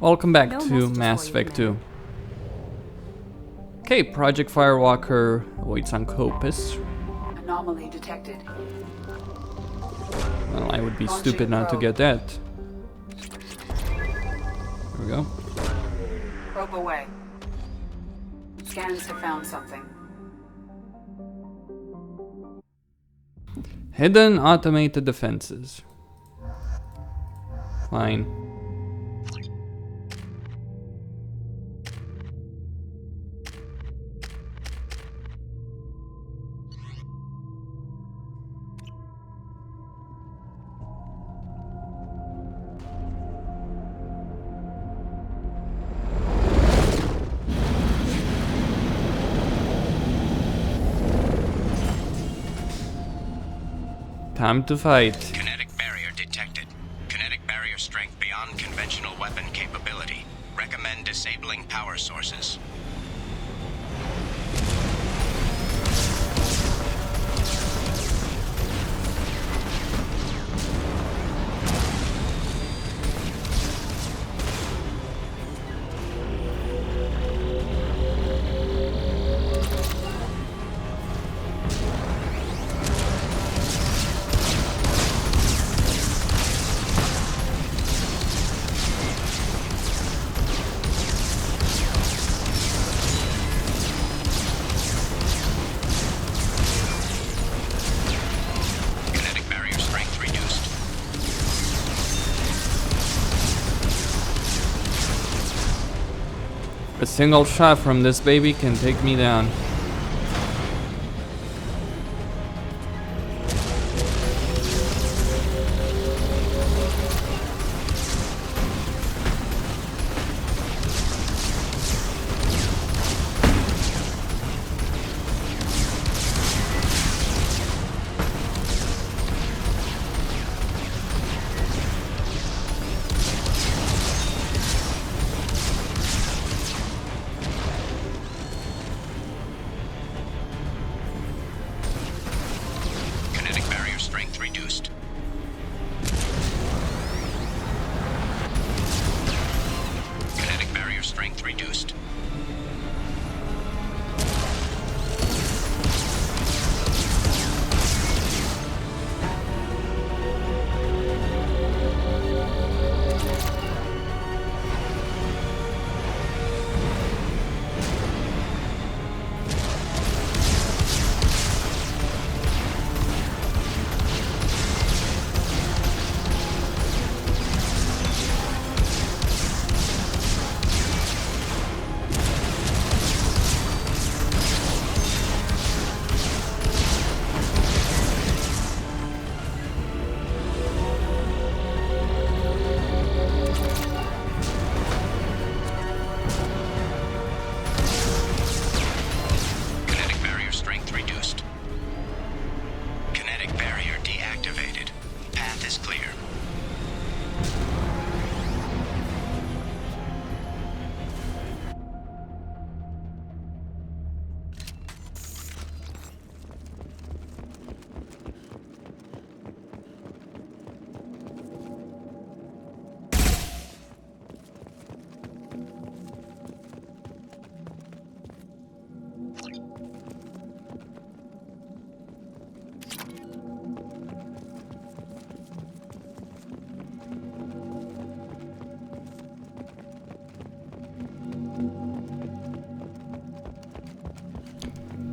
Welcome back to Mass Effect 2. Okay, Project Firewalker awaits on Copus. Anomaly detected. Well, I would be stupid not to get that. There we go. Probe away. Scans have found something. Hidden automated defenses. Fine. Time to fight. Kinetic barrier detected. Kinetic barrier strength beyond conventional weapon capability. Recommend disabling power sources. A single shot from this baby can take me down.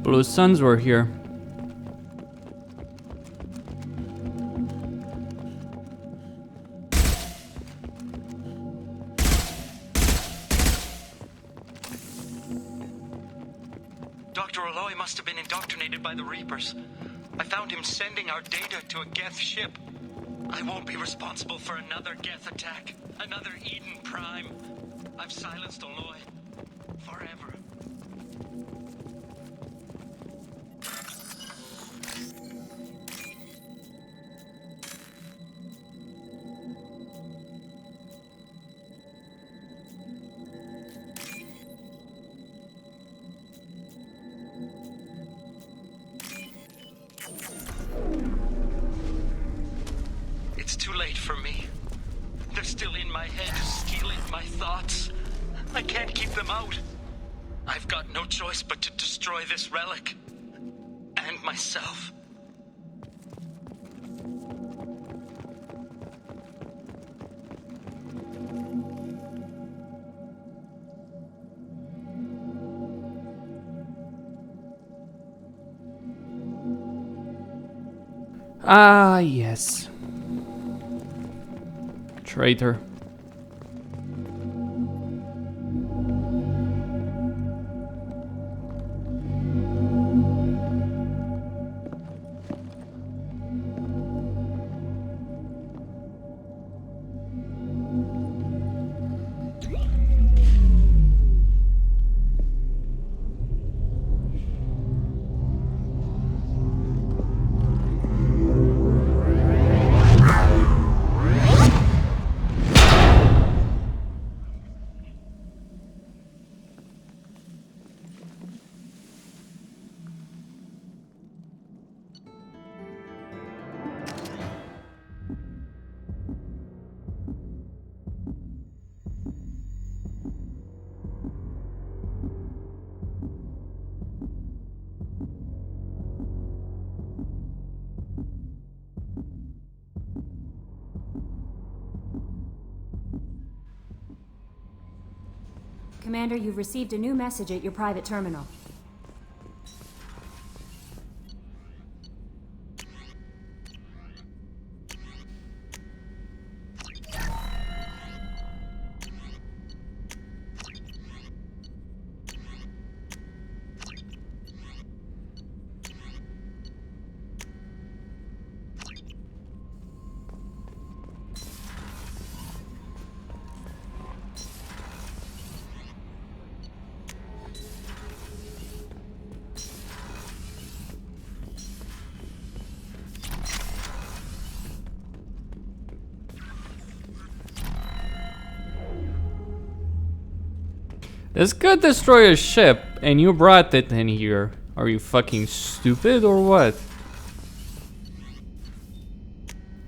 Blue Suns were here. Dr. Aloy must have been indoctrinated by the Reapers. I found him sending our data to a geth ship. I won't be responsible for another geth attack. Another Eden Prime. I've silenced Aloy. Forever. It's too late for me. They're still in my head, stealing my thoughts. I can't keep them out. I've got no choice but to destroy this relic. And myself. Ah, yes. Traitor. Commander, you've received a new message at your private terminal. This could destroy a ship, and you brought it in here. Are you fucking stupid or what?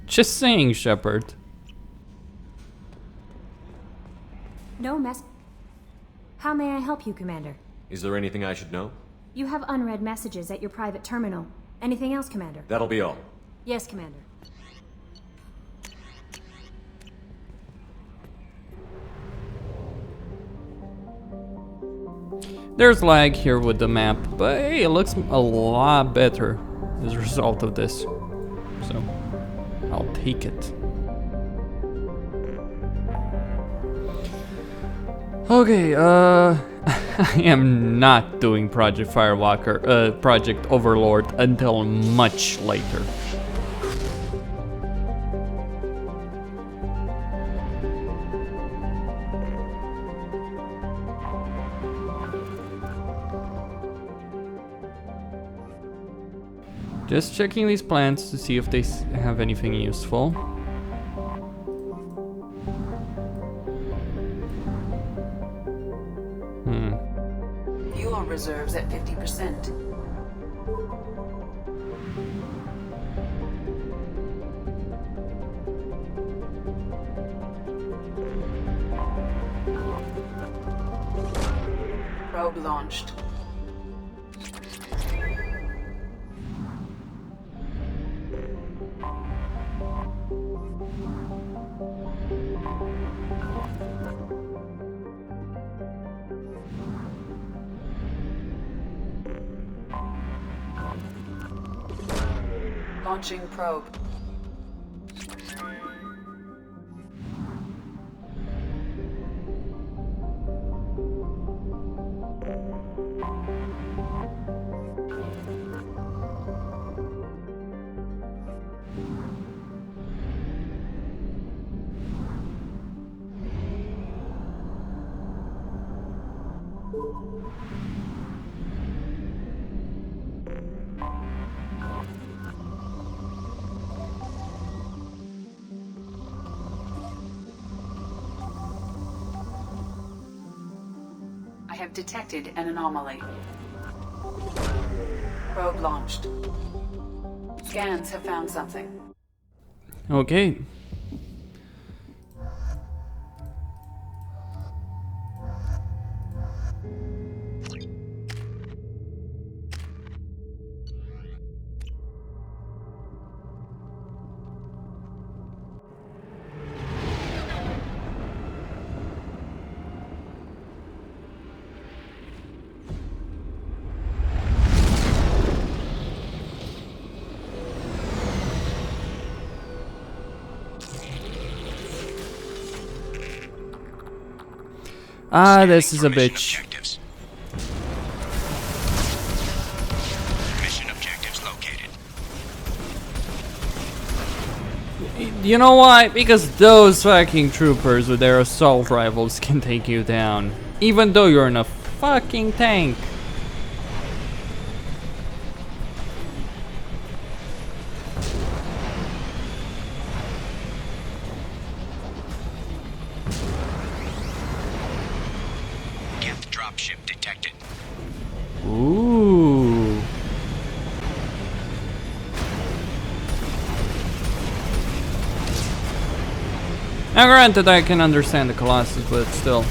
Just saying, Shepard. No mess. How may I help you, Commander? Is there anything I should know? You have unread messages at your private terminal. Anything else, Commander? That'll be all. Yes, Commander. There's lag here with the map, but hey, it looks a lot better as a result of this. So, I'll take it. Okay, I am not doing Project Firewalker, Project Overlord until much later. Just checking these plans to see if they have anything useful. Fuel reserves at 50%. Probe launched. Launching probe. I have detected an anomaly. Probe launched. Scans have found something. Okay. Ah, this is a Scanning for bitch. mission objectives. Mission objectives located. You know why? Because those fucking troopers with their assault rifles can take you down. Even though you're in a fucking tank. Geth dropship detected. Ooh. Now granted, I can understand the Colossus, but still.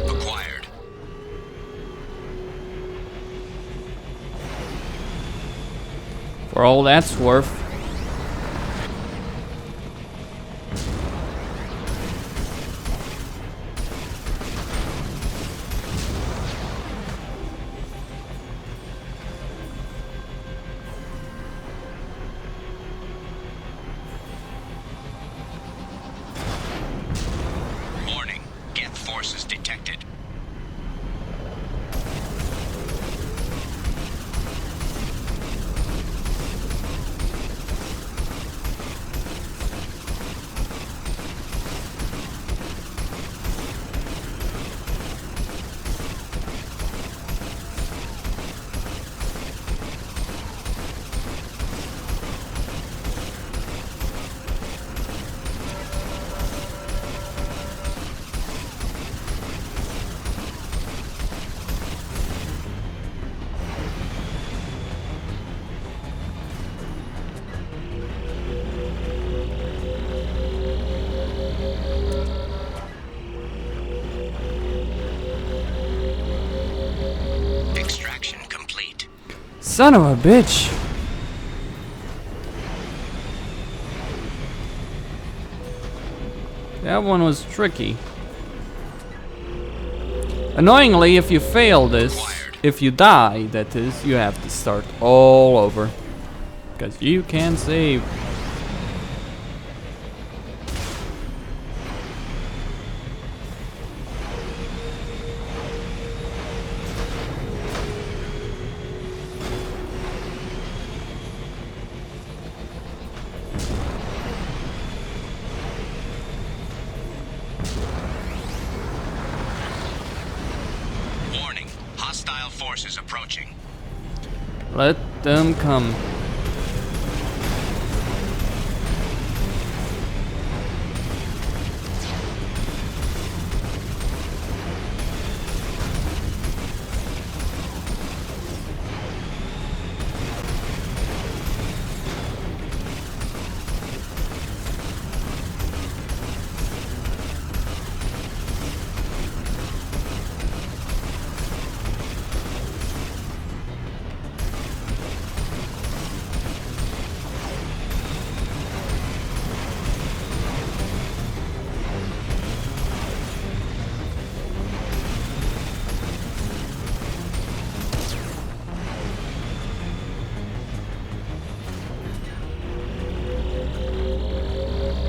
Acquired. For all that's worth. Warning. Geth forces detected. Extraction complete. Son of a bitch. That one was tricky. Annoyingly, if you fail this, if you die, that is, you have to start all over. Because you can't save. Warning. Hostile forces approaching. Let them come.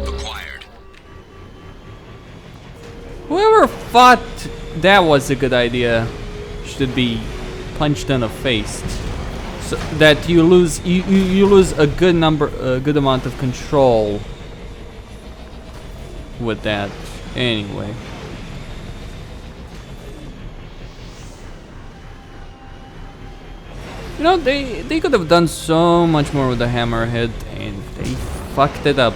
Acquired. Whoever thought that was a good idea should be punched in the face, so that you lose you lose a good amount of control with that. Anyway, you know, they could have done so much more with the hammerhead, and they fucked it up.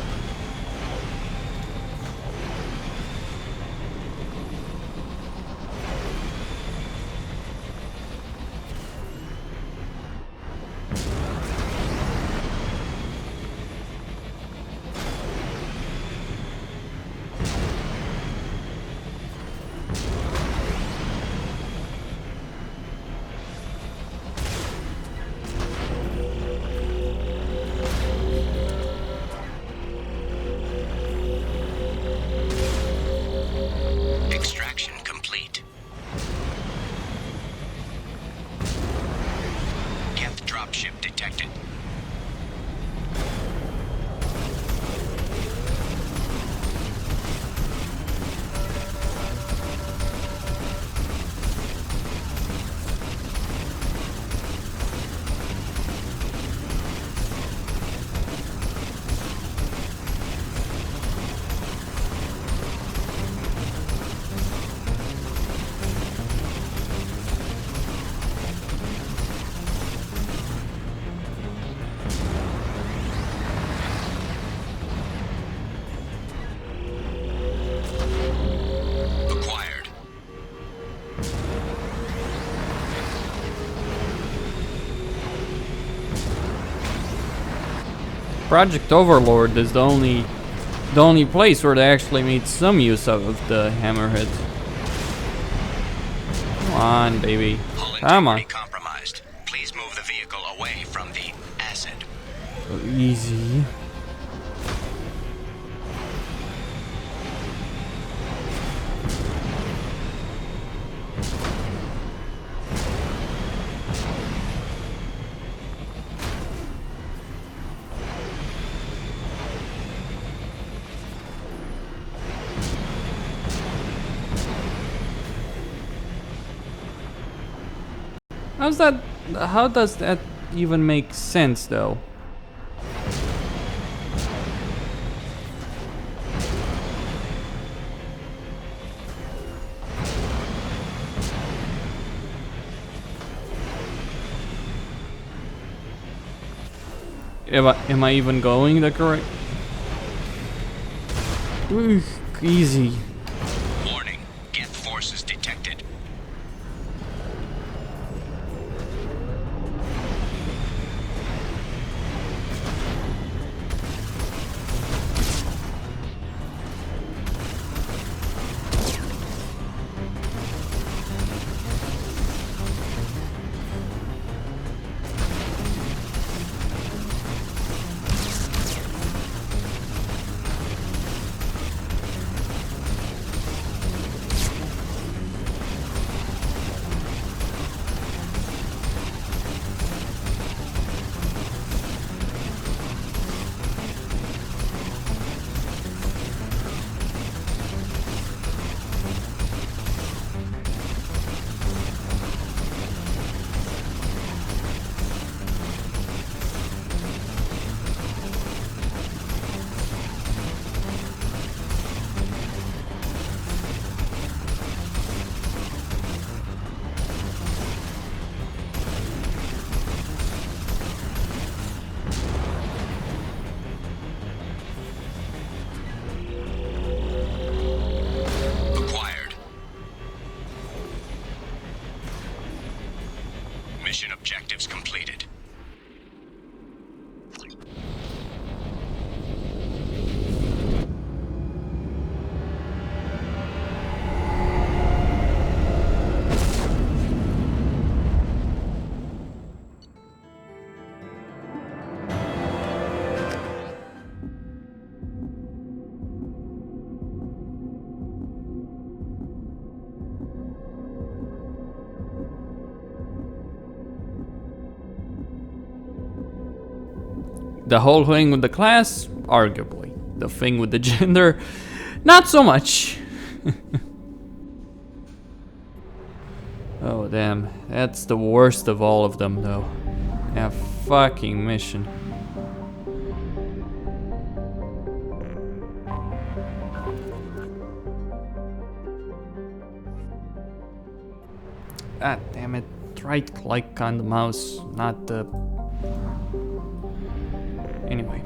dropship detected. Acquired. Project Overlord is the only place where they actually made some use of the hammerhead. Come on, baby. Hull Come on. integrity compromised. Please move the vehicle away from the acid. Easy. How does that even make sense though? Am I even going the correct? Ooh, easy. Warning. Geth forces detected. Mission objectives completed. The whole thing with the class, arguably. The thing with the gender, not so much. Oh damn, that's the worst of all of them though. A fucking mission. Ah damn it, right click on the mouse, not the... Anyway.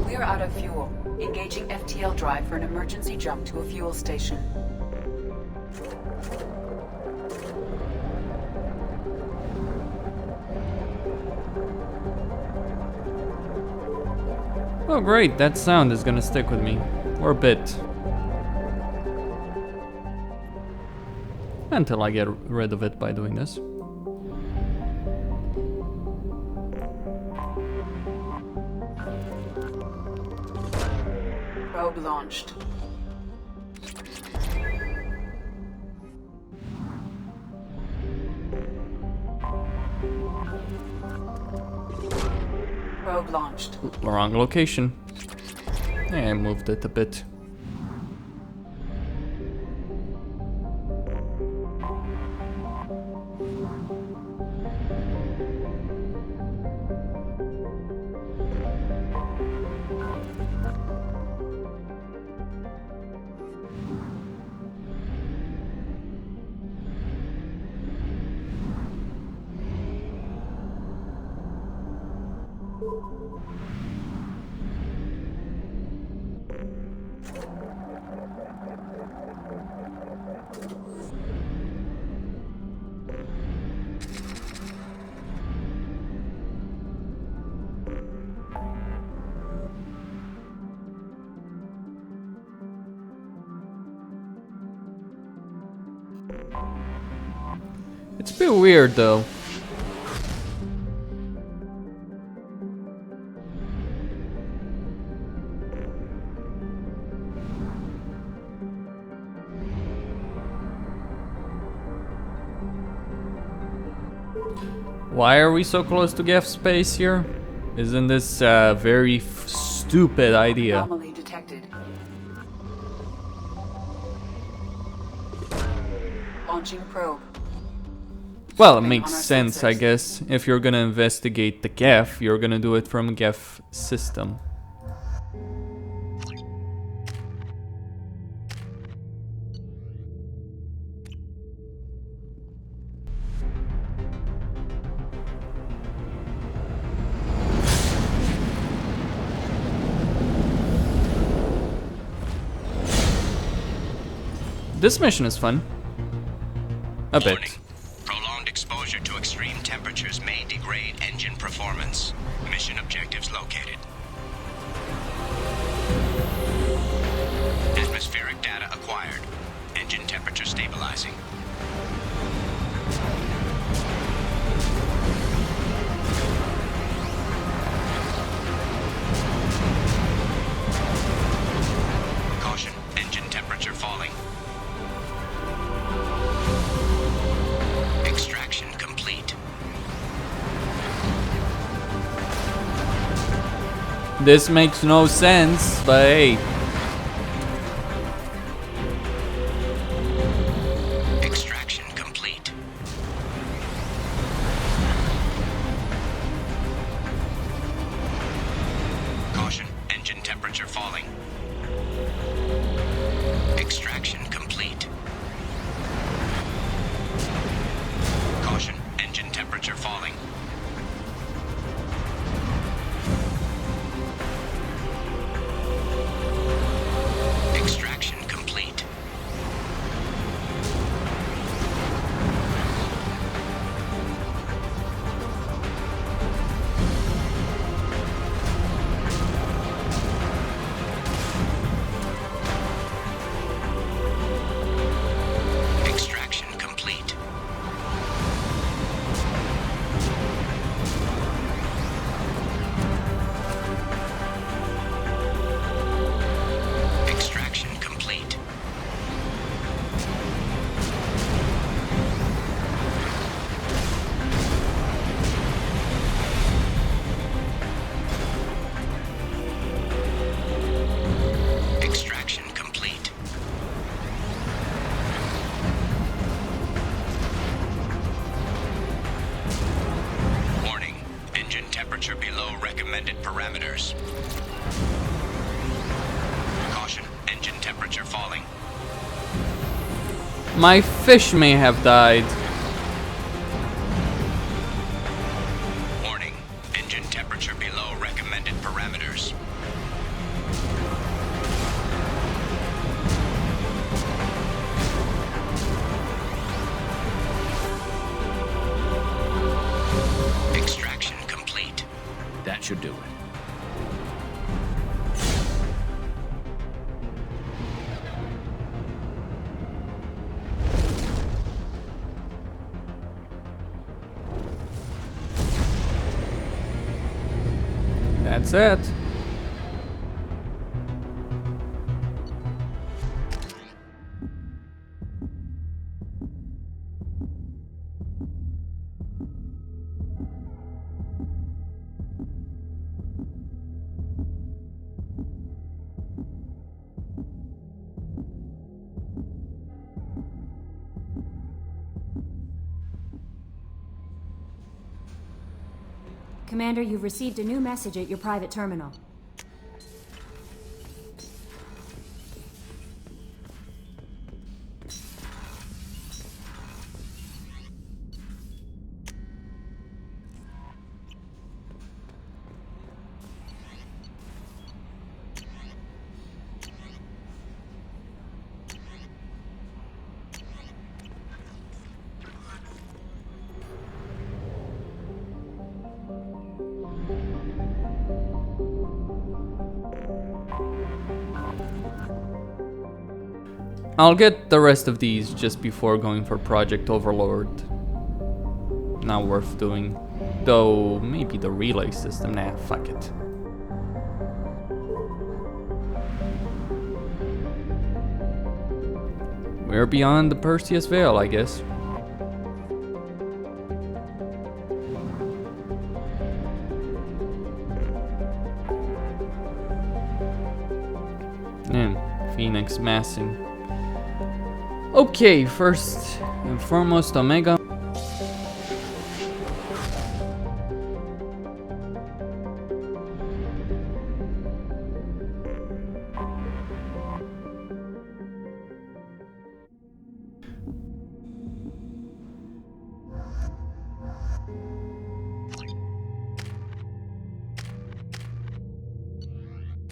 We're out of fuel. Engaging FTL drive for an emergency jump to a fuel station. Oh great, that sound is gonna stick with me. For a bit. Until I get rid of it by doing this. Probe launched. Probe launched. Wrong location. I moved it a bit. It's a bit weird though. Why are we so close to geth space here? Isn't this a very stupid idea? Anomaly detected. Launching probe. Well, it Checking makes on our sense, I sensors. guess. If you're gonna investigate the geth, you're gonna do it from a geth system. This mission is fun. A bit. Warning. Prolonged exposure to extreme temperatures may degrade engine performance. Mission objectives located. Atmospheric data acquired. Engine temperature stabilizing. Caution, engine temperature falling. Extraction complete. This makes no sense, but hey. Extraction complete. Caution, engine temperature falling. Extraction complete. Caution, engine temperature falling. Extraction complete. Extraction complete. Extraction complete. Extraction complete. Warning, engine temperature below recommended parameters. Caution, engine temperature falling. My fish may have died. Warning, engine temperature below recommended parameters. Extraction complete. That should do it. That's it. Commander, you've received a new message at your private terminal. I'll get the rest of these just before going for Project Overlord. Not worth doing. Though, maybe the relay system. Nah, fuck it. We're beyond the Perseus Veil, I guess. And Phoenix massing. Okay, first and foremost, Omega.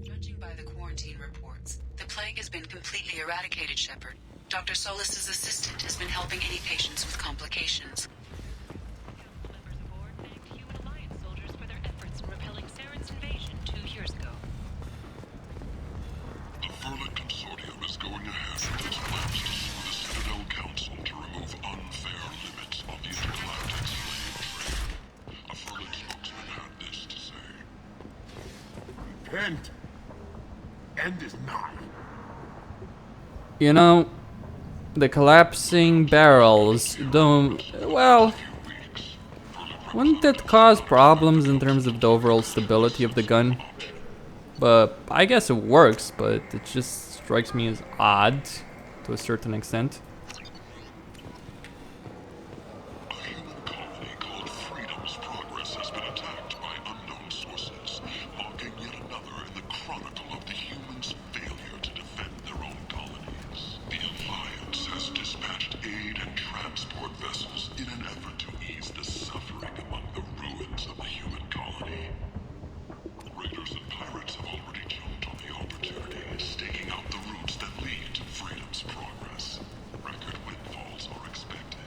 Judging by the quarantine reports, the plague has been completely eradicated, Shepard. Dr. Solis's assistant has been helping any patients with complications. Members aboard thanked Human Alliance soldiers for their efforts in repelling Saren's invasion 2 years ago. The Verlet Consortium is going ahead with its plans to sue the Citadel Council to remove unfair limits on the intergalactic slave trade. A Verlet spokesman had this to say. Repent. End is nigh. You know, the collapsing barrels don't... Well, wouldn't that cause problems in terms of the overall stability of the gun? But I guess it works, but it just strikes me as odd to a certain extent. A human colony called Freedom's Progress has been attacked by unknown sources, marking yet another in the chronicle of the humans' failure to defend their own colonies. The Alliance has dispatched aid and transport vessels in an effort to ease the suffering among the ruins of the human colony. Raiders and pirates have already jumped on the opportunity, staking out the routes that lead to Freedom's Progress. Record windfalls are expected.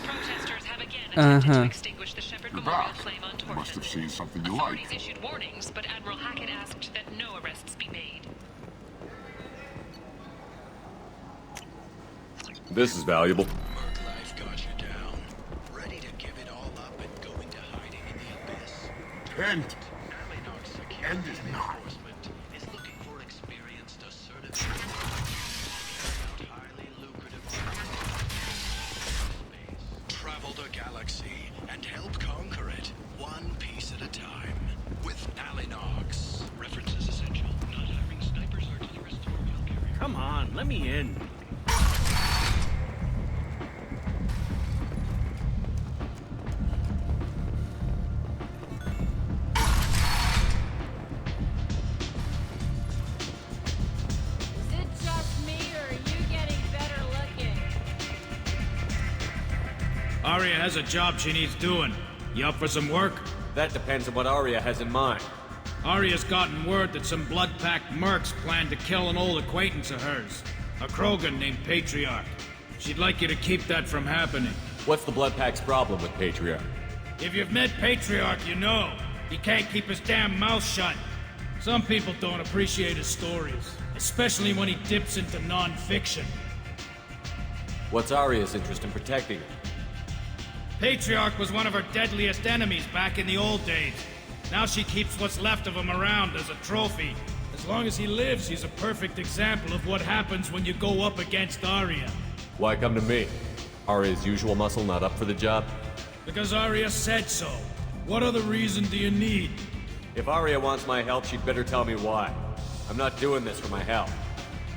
Protesters have again attempted to extinguish the Shepard Memorial back. flame on You must have Torton. seen something you Authorities like. issued warnings, but Admiral Hackett asked that no arrests be made. This is valuable. Mark Life got you down. Ready to give it all up and go into hiding in the abyss. Repent. End is nigh. Is looking for experienced, assertive highly lucrative travel the galaxy and help conquer it, one piece at a time. With Alinox. References essential. Not hiring snipers, artillerists, or wheel carriers. Come on, let me in. Is it just me, or are you getting better looking? Arya has a job she needs doing. You up for some work? That depends on what Arya has in mind. Arya's gotten word that some blood-packed mercs plan to kill an old acquaintance of hers, a Krogan named Patriarch. She'd like you to keep that from happening. What's the Blood Pack's problem with Patriarch? If you've met Patriarch, you know. He can't keep his damn mouth shut. Some people don't appreciate his stories, especially when he dips into non-fiction. What's Arya's interest in protecting it? Patriarch was one of her deadliest enemies back in the old days. Now she keeps what's left of him around as a trophy. As long as he lives, he's a perfect example of what happens when you go up against Arya. Why come to me? Arya's usual muscle not up for the job? Because Arya said so. What other reason do you need? If Arya wants my help, she'd better tell me why. I'm not doing this for my help.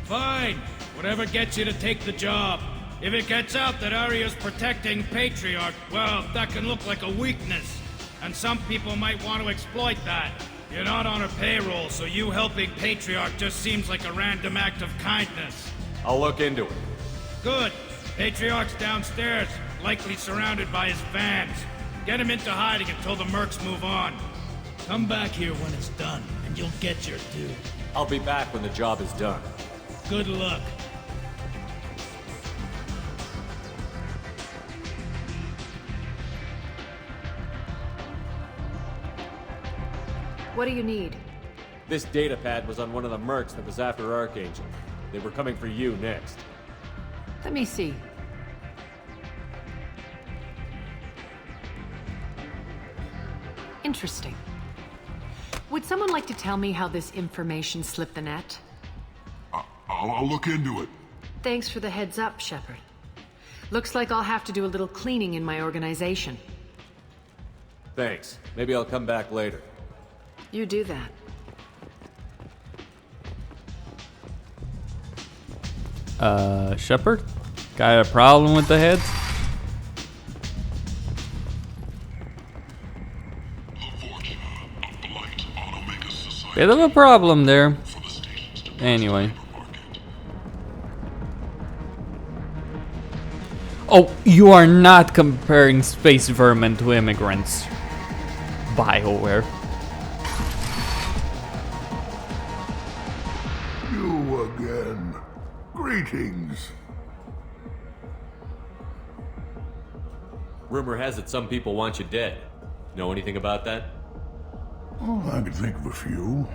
Fine. Whatever gets you to take the job. If it gets out that Arya's protecting Patriarch, well, that can look like a weakness. And some people might want to exploit that. You're not on her payroll, so you helping Patriarch just seems like a random act of kindness. I'll look into it. Good. Patriarch's downstairs, likely surrounded by his vans. Get him into hiding until the mercs move on. Come back here when it's done, and you'll get your due. I'll be back when the job is done. Good luck. What do you need? This data pad was on one of the mercs that was after Archangel. They were coming for you next. Let me see. Interesting. Would someone like to tell me how this information slipped the net? I'll look into it. Thanks for the heads up, Shepard. Looks like I'll have to do a little cleaning in my organization. Thanks. Maybe I'll come back later. You do that. Shepard? Got a problem with the heads? Bit of a problem there. Anyway. Oh, you are not comparing space vermin to immigrants. BioWare. You again. Greetings. Rumor has it some people want you dead. Know anything about that? Oh, I can think of a few.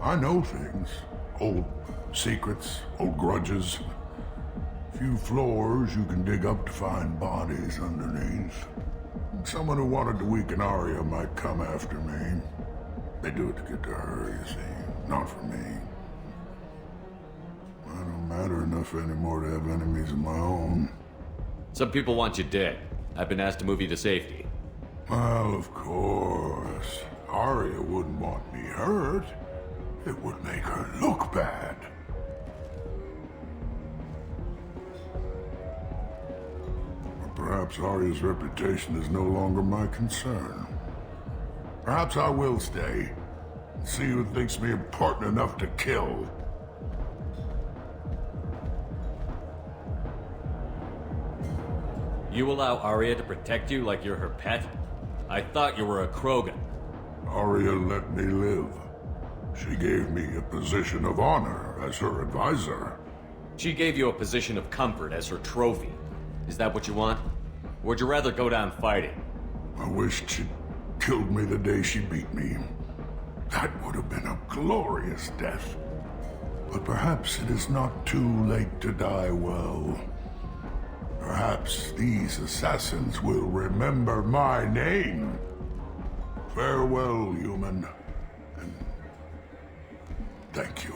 I know things. Old secrets, old grudges. Few floors you can dig up to find bodies underneath. Someone who wanted to weaken Arya might come after me. They do it to get to her, you see. Not for me. I don't matter enough anymore to have enemies of my own. Some people want you dead. I've been asked to move you to safety. Well, of course. Arya wouldn't want me hurt. It would make her look bad. Or perhaps Arya's reputation is no longer my concern. Perhaps I will stay and see who thinks me important enough to kill. You allow Arya to protect you like you're her pet? I thought you were a Krogan. Arya let me live. She gave me a position of honor as her advisor. She gave you a position of comfort as her trophy. Is that what you want? Or would you rather go down fighting? I wished she'd killed me the day she beat me. That would have been a glorious death. But perhaps it is not too late to die well. Perhaps these assassins will remember my name. Farewell, human. And thank you.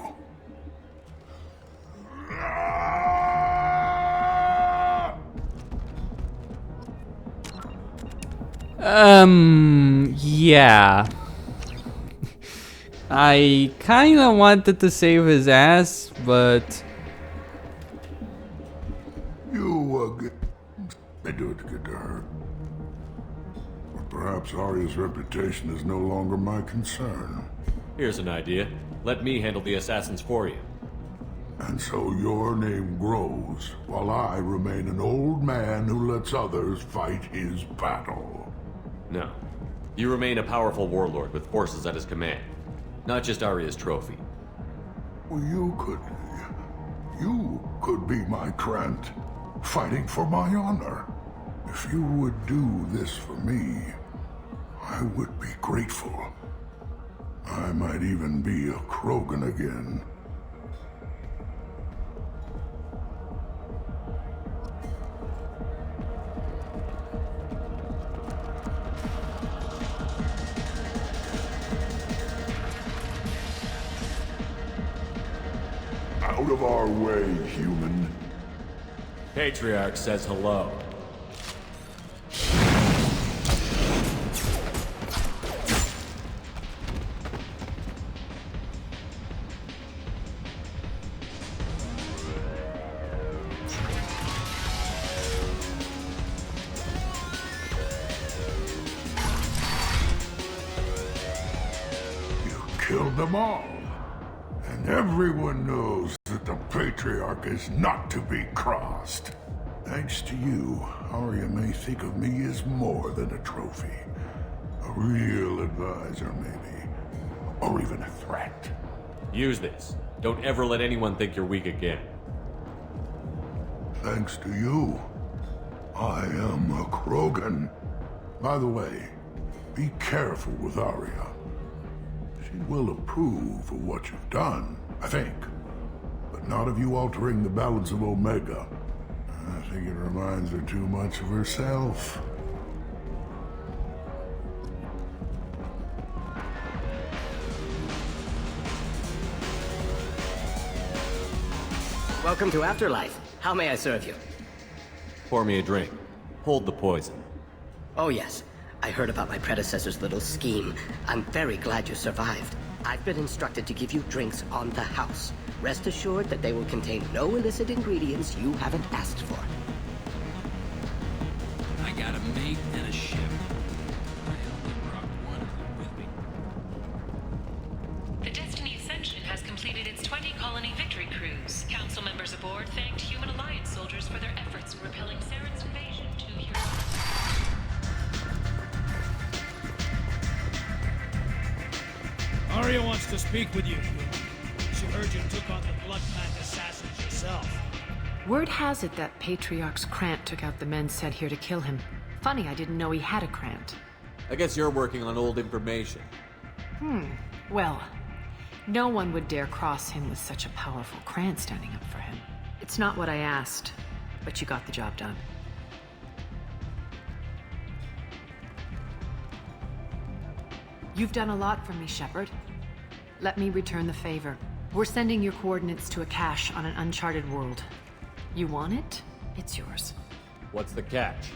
Yeah. I kinda wanted to save his ass, but... They do it to get to her. Or perhaps Arya's reputation is no longer my concern. Here's an idea. Let me handle the assassins for you. And so your name grows, while I remain an old man who lets others fight his battle. No. You remain a powerful warlord with forces at his command. Not just Arya's trophy. Well, you could be my Krant, fighting for my honor. If you would do this for me, I would be grateful. I might even be a Krogan again. Out of our way, human. Patriarch says hello. killed them all. And everyone knows that the Patriarch is not to be crossed. Thanks to you, Arya may think of me as more than a trophy. A real advisor, maybe. Or even a threat. Use this. Don't ever let anyone think you're weak again. Thanks to you, I am a Krogan. By the way, be careful with Arya. She will approve of what you've done, I think. But not of you altering the balance of Omega. I think it reminds her too much of herself. Welcome to Afterlife. How may I serve you? Pour me a drink. Hold the poison. Oh yes, I heard about my predecessor's little scheme. I'm very glad you survived. I've been instructed to give you drinks on the house. Rest assured that they will contain no illicit ingredients you haven't asked for. I got a mate and a ship. I only brought one of them with me. The Destiny Ascension has completed its 20-colony victory cruise. Council members aboard thanked Human Alliance soldiers for their efforts in repelling Saren's invasion to Europe. Arya wants to speak with you. She heard you took on the Blood Pact assassins yourself. Word has it that Patriarch's Krant took out the men sent here to kill him. Funny, I didn't know he had a Krant. I guess you're working on old information. Well, no one would dare cross him with such a powerful Krant standing up for him. It's not what I asked, but you got the job done. You've done a lot for me, Shepard. Let me return the favor. We're sending your coordinates to a cache on an uncharted world. You want it? It's yours. What's the catch?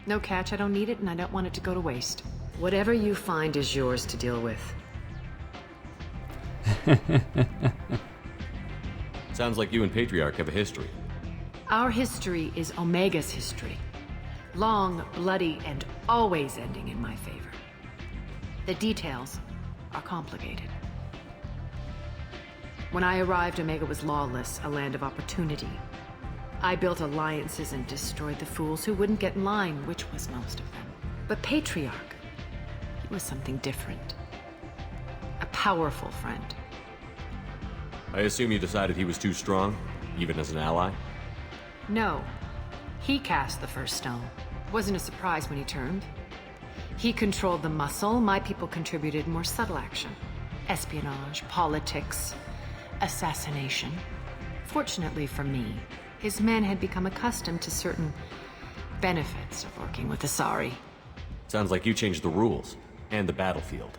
No catch, I don't need it, and I don't want it to go to waste. Whatever you find is yours to deal with. Sounds like you and Patriarch have a history. Our history is Omega's history. Long, bloody, and always ending in my favor. The details are complicated. When I arrived, Omega was lawless, a land of opportunity. I built alliances and destroyed the fools who wouldn't get in line, which was most of them. But Patriarch, he was something different. A powerful friend. I assume you decided he was too strong, even as an ally? No. He cast the first stone. Wasn't a surprise when he turned. He controlled the muscle, my people contributed more subtle action. Espionage, politics, assassination. Fortunately for me, his men had become accustomed to certain benefits of working with Asari. Sounds like you changed the rules, and the battlefield.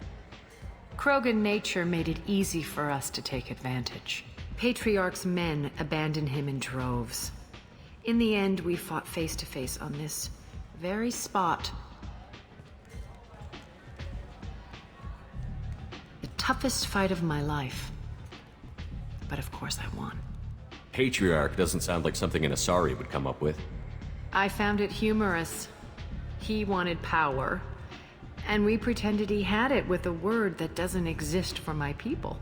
Krogan nature made it easy for us to take advantage. Patriarch's men abandoned him in droves. In the end, we fought face to face on this very spot. The toughest fight of my life. But of course I won. Patriarch doesn't sound like something an Asari would come up with. I found it humorous. He wanted power, and we pretended he had it with a word that doesn't exist for my people.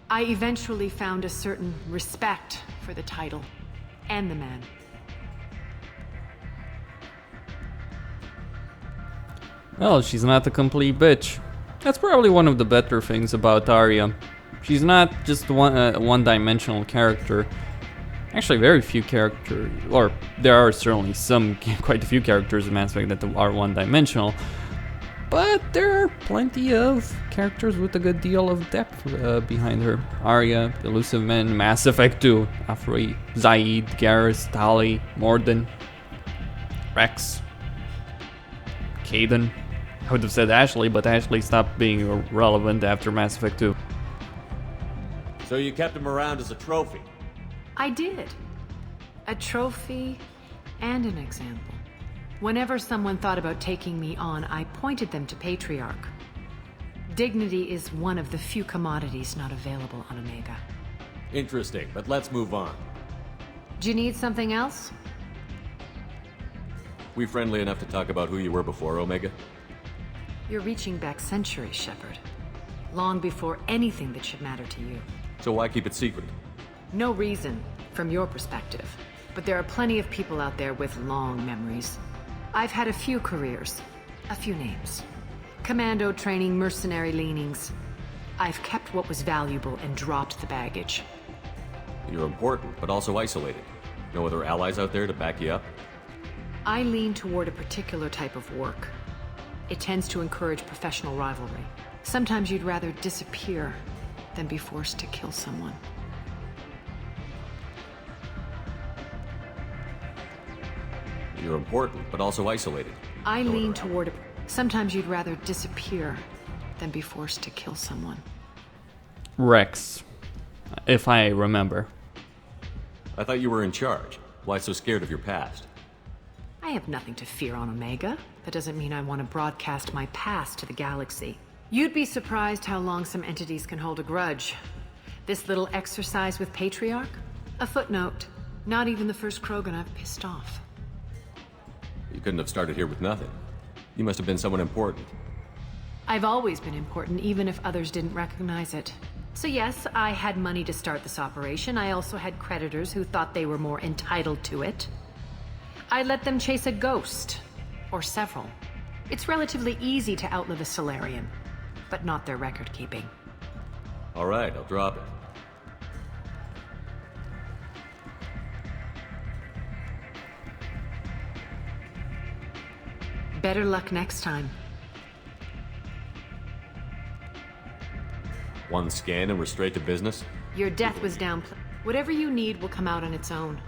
I eventually found a certain respect for the title and the man. Well, she's not a complete bitch. That's probably one of the better things about Arya. She's not just one-dimensional character. Actually, very few characters, or there are certainly quite a few characters in Mass Effect that are one-dimensional, but there are plenty of characters with a good deal of depth behind her. Arya, Elusive Man, Mass Effect 2, Afri, Zaid, Garrus, Tali, Mordin, Rex, Kaidan. I would have said Ashley, but Ashley stopped being relevant after Mass Effect 2. So you kept him around as a trophy? I did. A trophy and an example. Whenever someone thought about taking me on, I pointed them to Patriarch. Dignity is one of the few commodities not available on Omega. Interesting, but let's move on. Do you need something else? We friendly enough to talk about who you were before Omega? You're reaching back centuries, Shepard. long before anything that should matter to you. So why keep it secret? No reason, from your perspective. But there are plenty of people out there with long memories. I've had a few careers, a few names. Commando training, mercenary leanings. I've kept what was valuable and dropped the baggage. You're important, but also isolated. No other allies out there to back you up? I lean toward a particular type of work. It tends to encourage professional rivalry. Sometimes you'd rather disappear than be forced to kill someone. You're important, but also isolated. I lean toward a... Sometimes you'd rather disappear than be forced to kill someone. Rex, if I remember. I thought you were in charge. Why so scared of your past? I have nothing to fear on Omega. That doesn't mean I want to broadcast my past to the galaxy. You'd be surprised how long some entities can hold a grudge. This little exercise with Patriarch? A footnote. Not even the first Krogan I've pissed off. You couldn't have started here with nothing. You must have been someone important. I've always been important, even if others didn't recognize it. So yes, I had money to start this operation. I also had creditors who thought they were more entitled to it. I let them chase a ghost. Or several. It's relatively easy to outlive a Solarian, but not their record-keeping. All right, I'll drop it. Better luck next time. One scan and we're straight to business? Your death was downplayed. Whatever you need will come out on its own.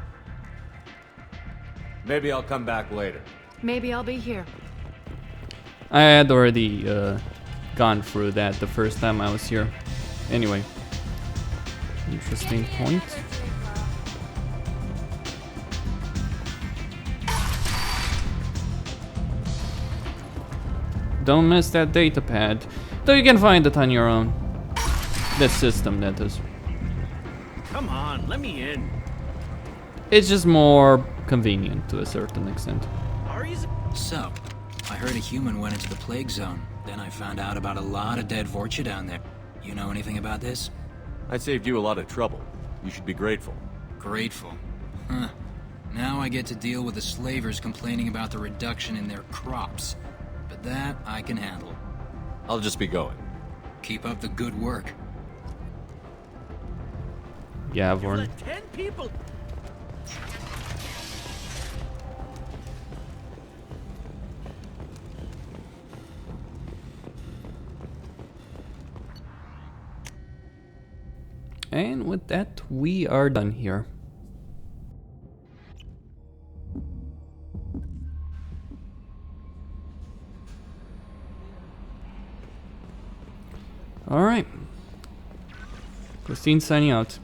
Maybe I'll come back later. Maybe I'll be here. I had already gone through that the first time I was here. Anyway. Interesting point. Don't miss that data pad. Though you can find it on your own. The system, that is. Come on, let me in. It's just more convenient to a certain extent. So, I heard a human went into the plague zone. Then I found out about a lot of dead Vorcha down there. You know anything about this? I saved you a lot of trouble. You should be grateful. Grateful? Huh. Now I get to deal with the slavers complaining about the reduction in their crops. But that I can handle. I'll just be going. Keep up the good work. Yeah, Vorn. 10 people. And with that, we are done here. Alright. Costin signing out.